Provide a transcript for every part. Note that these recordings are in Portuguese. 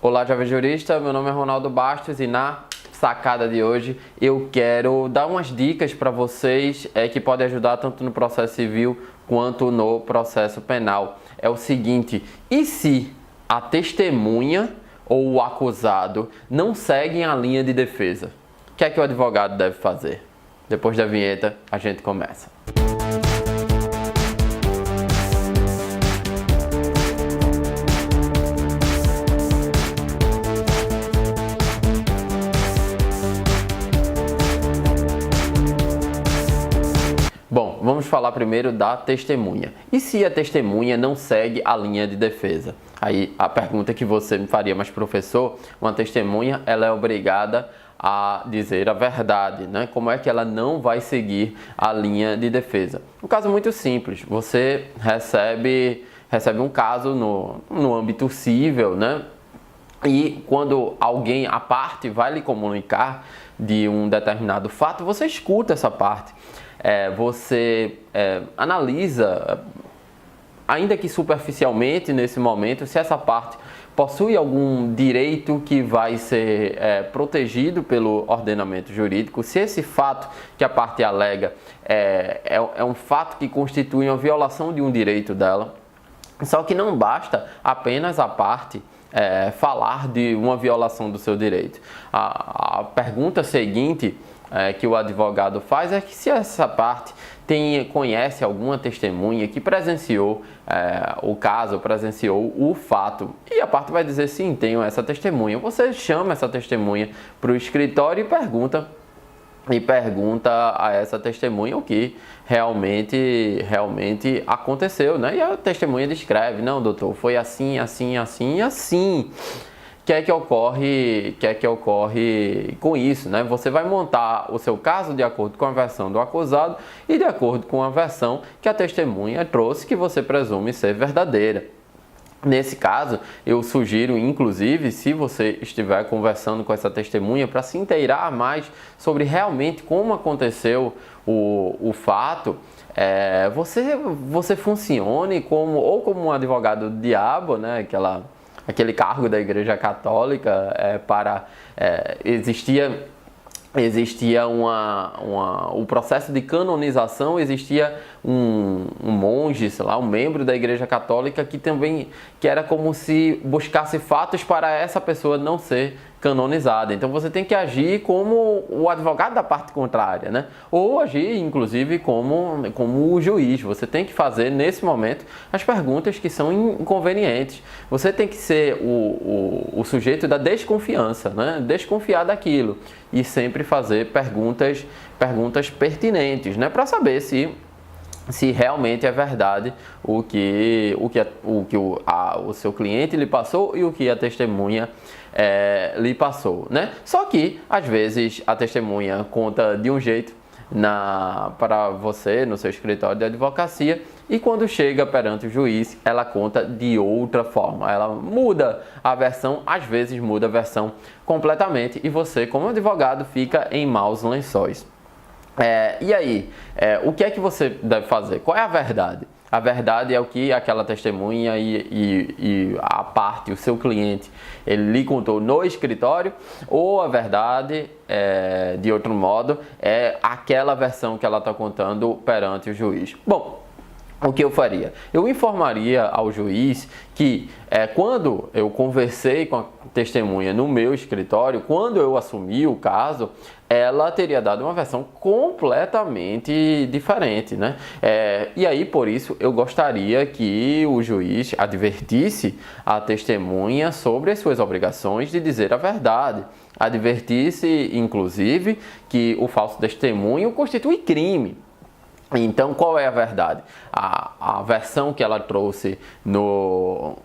Olá, jovem jurista, meu nome é Ronaldo Bastos e na sacada de hoje eu quero dar umas dicas para vocês que podem ajudar tanto no processo civil quanto no processo penal. É o seguinte, e se a testemunha ou o acusado não seguem a linha de defesa? O que é que o advogado deve fazer? Depois da vinheta a gente começa. Bom, vamos falar primeiro da testemunha. E se a testemunha não segue a linha de defesa? Aí a pergunta que você me faria, mas professor, uma testemunha ela é obrigada a dizer a verdade, né? Como é que ela não vai seguir a linha de defesa? Um caso muito simples, você recebe um caso no âmbito civil, né? E quando a parte vai lhe comunicar de um determinado fato, você escuta essa parte. Você analisa, ainda que superficialmente nesse momento, se essa parte possui algum direito que vai ser protegido pelo ordenamento jurídico, se esse fato que a parte alega é um fato que constitui uma violação de um direito dela. Só que não basta apenas a parte falar de uma violação do seu direito. A pergunta seguinte que o advogado faz é que se essa parte conhece alguma testemunha que presenciou o caso, presenciou o fato, e a parte vai dizer sim, tenho essa testemunha. Você chama essa testemunha para o escritório e pergunta a essa testemunha o que realmente aconteceu, né? E a testemunha descreve, não, doutor, foi assim, assim, assim e assim. O que é que ocorre com isso, né? Você vai montar o seu caso de acordo com a versão do acusado e de acordo com a versão que a testemunha trouxe, que você presume ser verdadeira. Nesse caso, eu sugiro, inclusive, se você estiver conversando com essa testemunha, para se inteirar mais sobre realmente como aconteceu o fato, você funcione como um advogado do diabo, né? Aquele cargo da Igreja Católica existia o processo de canonização, existia um monge, sei lá, um membro da Igreja Católica que era como se buscasse fatos para essa pessoa não ser canonizada. Então você tem que agir como o advogado da parte contrária, né? Ou agir, inclusive, como o juiz. Você tem que fazer, nesse momento, as perguntas que são inconvenientes. Você tem que ser o sujeito da desconfiança, né? Desconfiar daquilo e sempre fazer perguntas pertinentes, né? Para saber se realmente é verdade o que o seu cliente lhe passou e o que a testemunha lhe passou, né? Só que, às vezes, a testemunha conta de um jeito para você, no seu escritório de advocacia, e quando chega perante o juiz, ela conta de outra forma. Ela muda a versão, às vezes muda a versão completamente, e você, como advogado, fica em maus lençóis. E aí, o que é que você deve fazer? Qual é a verdade? A verdade é o que aquela testemunha e a parte, o seu cliente, ele lhe contou no escritório, ou a verdade, de outro modo, é aquela versão que ela está contando perante o juiz. Bom, o que eu faria? Eu informaria ao juiz que quando eu conversei com a testemunha no meu escritório, quando eu assumi o caso, ela teria dado uma versão completamente diferente, né? E aí, por isso, eu gostaria que o juiz advertisse a testemunha sobre as suas obrigações de dizer a verdade. Advertisse, inclusive, que o falso testemunho constitui crime. Então, qual é a verdade? A versão que ela trouxe no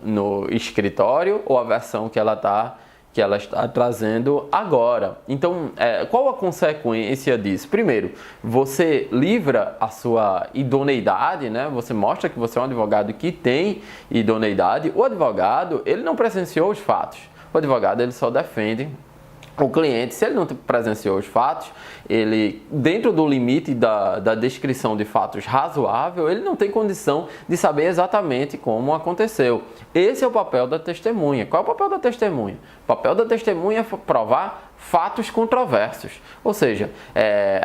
escritório ou a versão que ela está trazendo agora? Então, qual a consequência disso? Primeiro, você livra a sua idoneidade, né? Você mostra que você é um advogado que tem idoneidade. O advogado, ele não presenciou os fatos. O advogado, ele só defende o cliente, se ele não presenciou os fatos, ele, dentro do limite da descrição de fatos razoável, ele não tem condição de saber exatamente como aconteceu. Esse é o papel da testemunha. Qual é o papel da testemunha? O papel da testemunha é provar fatos controversos, ou seja,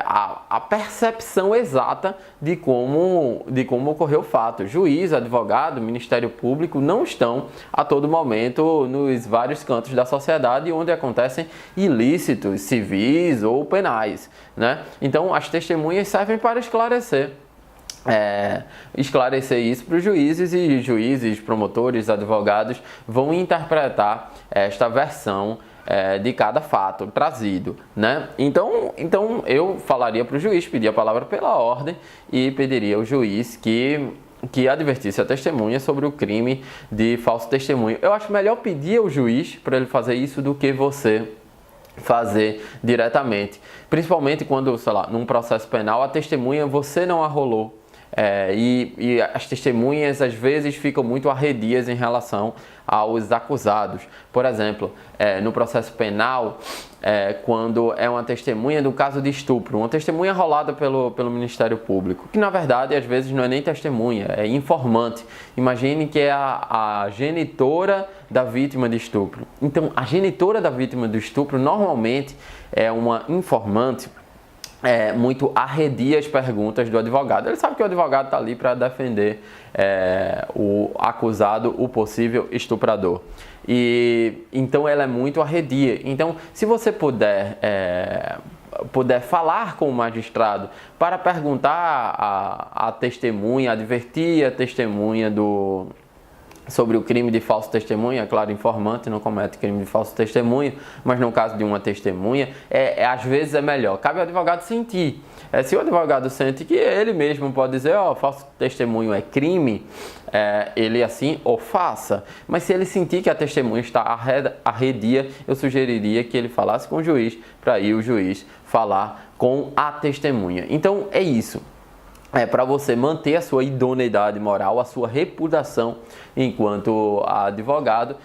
a percepção exata de como ocorreu o fato. Juiz, advogado, Ministério Público não estão a todo momento nos vários cantos da sociedade onde acontecem ilícitos civis ou penais, né? Então, as testemunhas servem para esclarecer isso para os juízes, e juízes, promotores, advogados vão interpretar esta versão de cada fato trazido, né? Então eu falaria para o juiz, pedir a palavra pela ordem e pediria ao juiz que advertisse a testemunha sobre o crime de falso testemunho. Eu acho melhor pedir ao juiz para ele fazer isso do que você fazer diretamente, principalmente quando, sei lá, num processo penal a testemunha você não arrolou. E as testemunhas às vezes ficam muito arredias em relação aos acusados. Por exemplo, no processo penal, quando é uma testemunha do caso de estupro, uma testemunha arrolada pelo Ministério Público, que na verdade às vezes não é nem testemunha, é informante. Imagine que é a genitora da vítima de estupro. Então, a genitora da vítima do estupro normalmente é uma informante muito arredia as perguntas do advogado. Ele sabe que o advogado está ali para defender o acusado, o possível estuprador. E então ela é muito arredia. Então, se você puder falar com o magistrado para perguntar a testemunha, advertir a testemunha sobre o crime de falso testemunha, claro, informante não comete crime de falso testemunho, mas no caso de uma testemunha, às vezes é melhor. Cabe ao advogado sentir. Se o advogado sente que ele mesmo pode dizer, falso testemunho é crime, ele assim o faça. Mas se ele sentir que a testemunha está arredia, eu sugeriria que ele falasse com o juiz, para aí o juiz falar com a testemunha. Então é isso. Para você manter a sua idoneidade moral, a sua reputação enquanto advogado,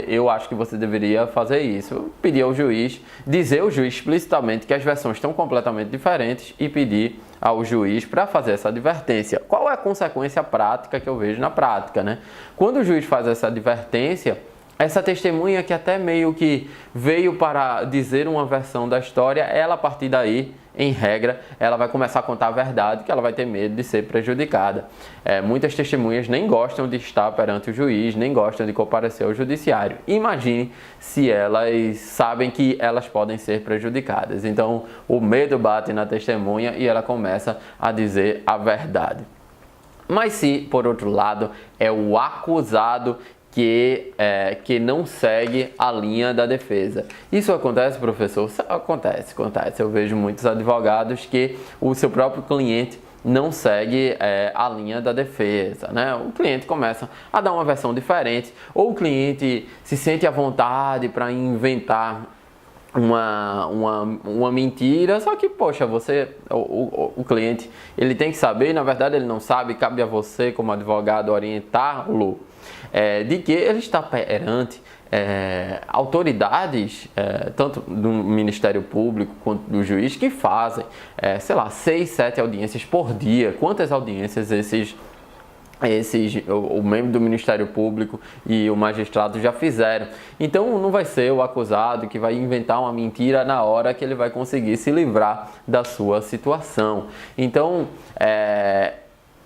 eu acho que você deveria fazer isso. Pedir ao juiz, dizer ao juiz explicitamente que as versões estão completamente diferentes e pedir ao juiz para fazer essa advertência. Qual é a consequência prática que eu vejo na prática, né? Quando o juiz faz essa advertência, essa testemunha que até meio que veio para dizer uma versão da história, ela a partir daí, em regra, ela vai começar a contar a verdade, que ela vai ter medo de ser prejudicada. Muitas testemunhas nem gostam de estar perante o juiz, nem gostam de comparecer ao judiciário. Imagine se elas sabem que elas podem ser prejudicadas. Então, o medo bate na testemunha e ela começa a dizer a verdade. Mas se, por outro lado, é o acusado que não segue a linha da defesa. Isso acontece, professor? Acontece. Eu vejo muitos advogados que o seu próprio cliente não segue a linha da defesa, né? O cliente começa a dar uma versão diferente, ou o cliente se sente à vontade para inventar uma mentira, só que, poxa, o cliente, ele tem que saber, e na verdade ele não sabe, cabe a você como advogado orientá-lo de que ele está perante autoridades, tanto do Ministério Público quanto do juiz, que fazem, 6, 7 audiências por dia. Quantas audiências o membro do Ministério Público e o magistrado já fizeram? Então não vai ser o acusado que vai inventar uma mentira na hora que ele vai conseguir se livrar da sua situação. Então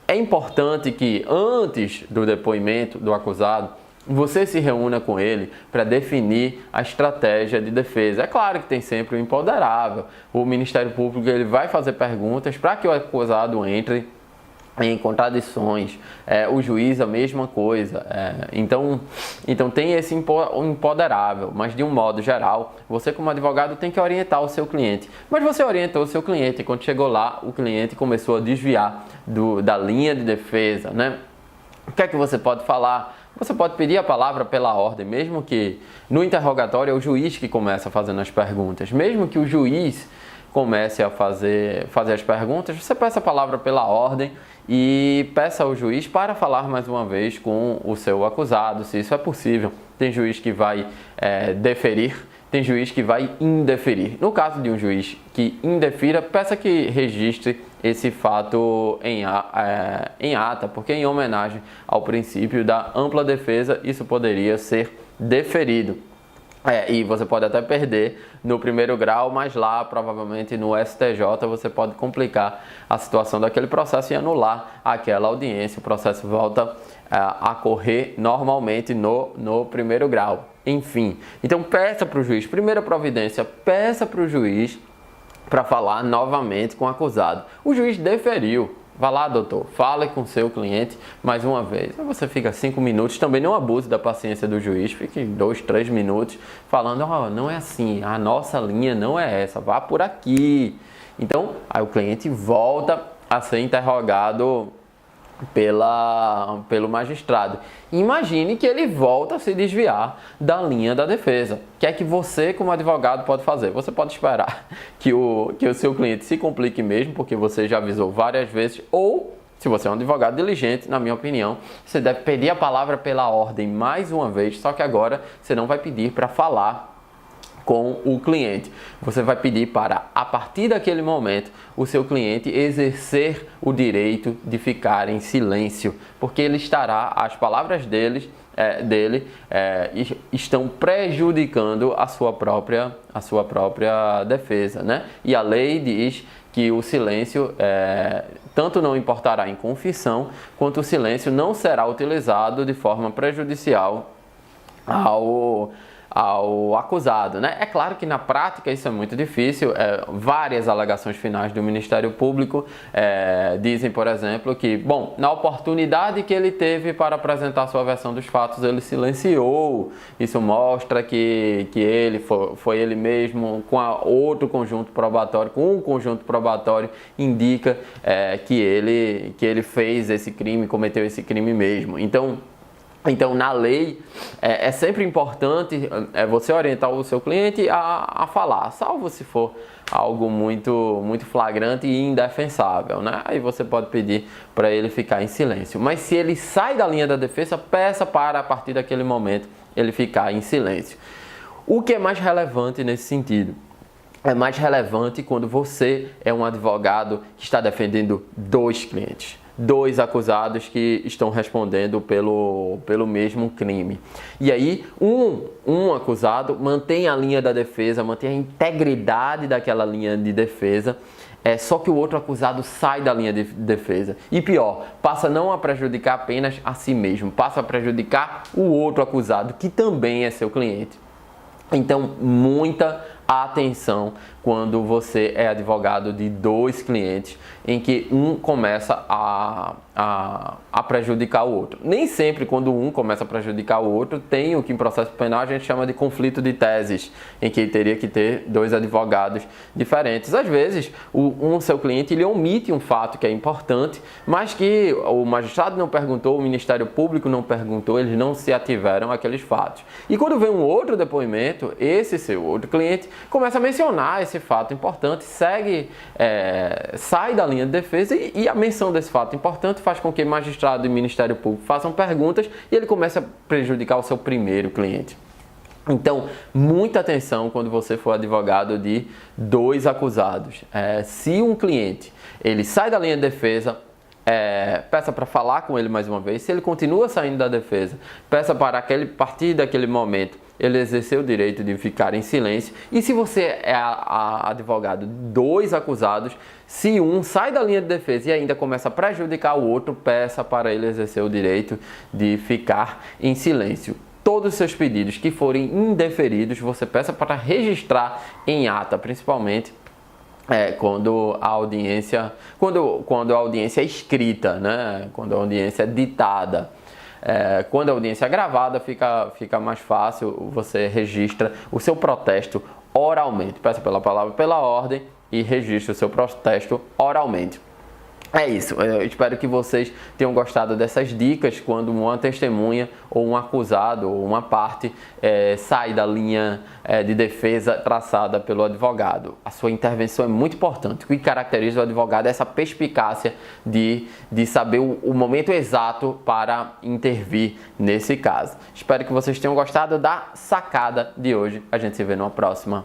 é importante que antes do depoimento do acusado você se reúna com ele para definir a estratégia de defesa. É claro que tem sempre o imponderável. O Ministério Público ele vai fazer perguntas para que o acusado entre em contradições, o juiz a mesma coisa, então tem esse imponderável, mas de um modo geral, você como advogado tem que orientar o seu cliente, mas você orientou o seu cliente, e quando chegou lá, o cliente começou a desviar da linha de defesa, né? O que é que você pode falar? Você pode pedir a palavra pela ordem, mesmo que no interrogatório é o juiz que começa fazendo as perguntas, mesmo que o juiz comece a fazer as perguntas, você peça a palavra pela ordem e peça ao juiz para falar mais uma vez com o seu acusado, se isso é possível. Tem juiz que vai deferir, tem juiz que vai indeferir. No caso de um juiz que indefira, peça que registre esse fato em ata, porque em homenagem ao princípio da ampla defesa, isso poderia ser deferido. E você pode até perder no primeiro grau, mas lá, provavelmente no STJ, você pode complicar a situação daquele processo e anular aquela audiência. O processo volta a correr normalmente no primeiro grau. Enfim, então peça para o juiz, primeira providência, peça para o juiz para falar novamente com o acusado. O juiz deferiu. Vá lá, doutor, fale com seu cliente mais uma vez. Aí você fica 5 minutos, também não abuse da paciência do juiz, fique 2, 3 minutos falando, não é assim, a nossa linha não é essa, vá por aqui. Então, aí o cliente volta a ser interrogado pelo magistrado. Imagine que ele volta a se desviar da linha da defesa. O que é que você, como advogado, pode fazer? Você pode esperar que o seu cliente se complique mesmo, porque você já avisou várias vezes, ou, se você é um advogado diligente, na minha opinião, você deve pedir a palavra pela ordem mais uma vez, só que agora você não vai pedir para falar com o cliente. Você vai pedir para, a partir daquele momento, o seu cliente exercer o direito de ficar em silêncio, porque ele estará, as palavras dele estão prejudicando a sua própria defesa, né? E a lei diz que o silêncio tanto não importará em confissão, quanto o silêncio não será utilizado de forma prejudicial ao acusado, né? É claro que na prática isso é muito difícil. Várias alegações finais do Ministério Público dizem, por exemplo, que, na oportunidade que ele teve para apresentar sua versão dos fatos, ele silenciou. Isso mostra que ele foi ele mesmo, com outro conjunto probatório, com um conjunto probatório, indica que ele fez esse crime, cometeu esse crime mesmo. Então, na lei, é sempre importante você orientar o seu cliente a falar, salvo se for algo muito, muito flagrante e indefensável, né? Aí você pode pedir para ele ficar em silêncio. Mas se ele sai da linha da defesa, peça para, a partir daquele momento, ele ficar em silêncio. O que é mais relevante nesse sentido? É mais relevante quando você é um advogado que está defendendo 2 clientes. 2 acusados que estão respondendo pelo mesmo crime. E aí, um acusado mantém a linha da defesa, mantém a integridade daquela linha de defesa, só que o outro acusado sai da linha de defesa. E pior, passa não a prejudicar apenas a si mesmo, passa a prejudicar o outro acusado, que também é seu cliente. Então, muita atenção quando você é advogado de 2 clientes, em que um começa a prejudicar o outro. Nem sempre quando um começa a prejudicar o outro, tem o que em processo penal a gente chama de conflito de teses, em que teria que ter 2 advogados diferentes. Às vezes, seu cliente ele omite um fato que é importante, mas que o magistrado não perguntou, o Ministério Público não perguntou, eles não se ativeram àqueles fatos. E quando vem um outro depoimento, esse seu outro cliente começa a mencionar esse fato importante, sai da linha de defesa e a menção desse fato importante faz com que o magistrado e o Ministério Público façam perguntas e ele começa a prejudicar o seu primeiro cliente. Então, muita atenção quando você for advogado de 2 acusados. Se um cliente ele sai da linha de defesa, peça para falar com ele mais uma vez. Se ele continua saindo da defesa, peça para a partir daquele momento ele exercer o direito de ficar em silêncio. E se você é advogado de 2 acusados, se um sai da linha de defesa e ainda começa a prejudicar o outro, peça para ele exercer o direito de ficar em silêncio. Todos os seus pedidos que forem indeferidos, você peça para registrar em ata, principalmente quando a audiência é escrita, né? Quando a audiência é ditada. Quando a audiência é gravada, fica mais fácil, você registra o seu protesto oralmente. Peça pela palavra, pela ordem e registre o seu protesto oralmente. É isso, eu espero que vocês tenham gostado dessas dicas quando uma testemunha ou um acusado ou uma parte sai da linha de defesa traçada pelo advogado. A sua intervenção é muito importante. O que caracteriza o advogado é essa perspicácia de saber o momento exato para intervir nesse caso. Espero que vocês tenham gostado da sacada de hoje. A gente se vê numa próxima.